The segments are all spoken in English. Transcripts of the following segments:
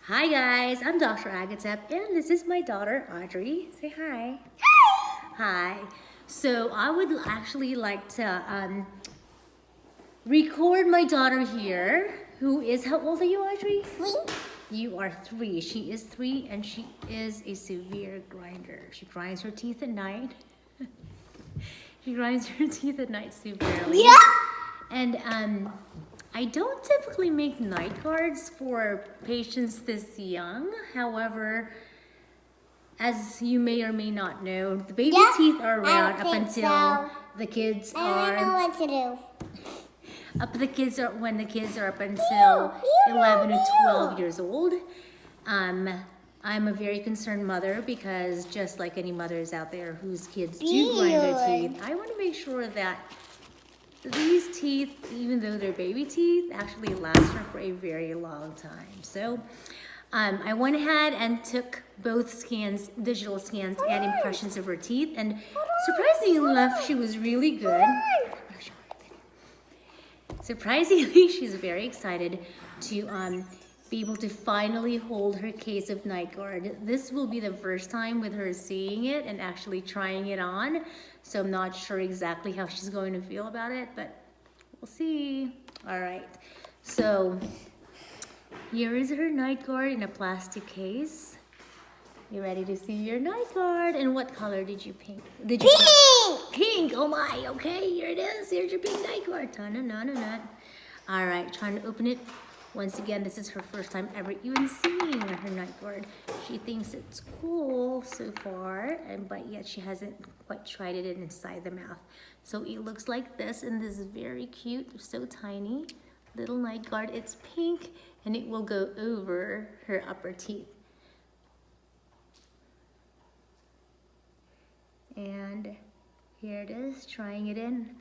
Hi guys, I'm Dr. Agatep and this is my daughter Audrey. Say hi. Hi. Hi. So I would actually like to record my daughter here, who is, how old are you, Audrey? 3. You are 3. She is 3 and she is a severe grinder. She grinds her teeth at night. She grinds her teeth at night severely. Yeah. And I don't typically make night guards for patients this young. However, as you may or may not know, the baby teeth are around up until the kids are. I don't know what to do. When the kids are up until 11 or 12 years old. I'm a very concerned mother because just like any mothers out there whose kids do grind their teeth, I want to make sure that these teeth, even though they're baby teeth, actually last her for a very long time. So I went ahead and took both scans, digital scans and impressions of her teeth, and surprisingly enough, she was really good. Surprisingly, she's very excited to be able to finally hold her case of night guard. This will be the first time with her seeing it and actually trying it on. So I'm not sure exactly how she's going to feel about it, but we'll see. All right, so here is her night guard in a plastic case. You ready to see your night guard? And what color did you paint? Pink! Pink, oh my, okay, here it is. Here's your pink night guard. All right, trying to open it. Once again, this is her first time ever even seeing her night guard. She thinks it's cool so far, but yet she hasn't quite tried it inside the mouth. So it looks like this, and this is very cute, so tiny. Little night guard, it's pink, and it will go over her upper teeth. And here it is, trying it in.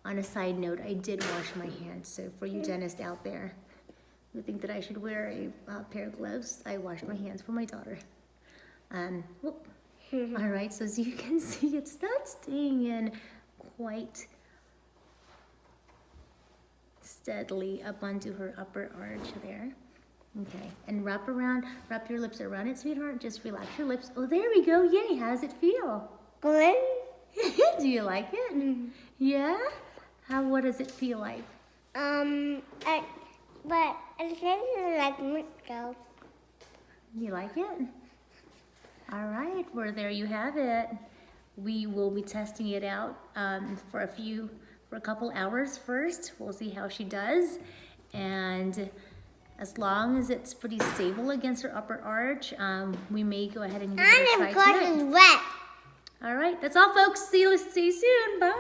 On a side note, I did wash my hands, so for you dentists out there who think that I should wear a pair of gloves, I washed my hands for my daughter. All right, so as you can see, it's not staying in quite steadily up onto her upper arch there. Okay, and wrap your lips around it, sweetheart. Just relax your lips. Oh, there we go. Yay, how does it feel? Good. Do you like it? Mm-hmm. Yeah? What does it feel like? But it tastes like milk though. You like it? All right, well, there you have it. We will be testing it out for a couple hours first. We'll see how she does. And as long as it's pretty stable against her upper arch, we may go ahead and give it a try tonight. Wet. All right, that's all, folks. See you soon. Bye.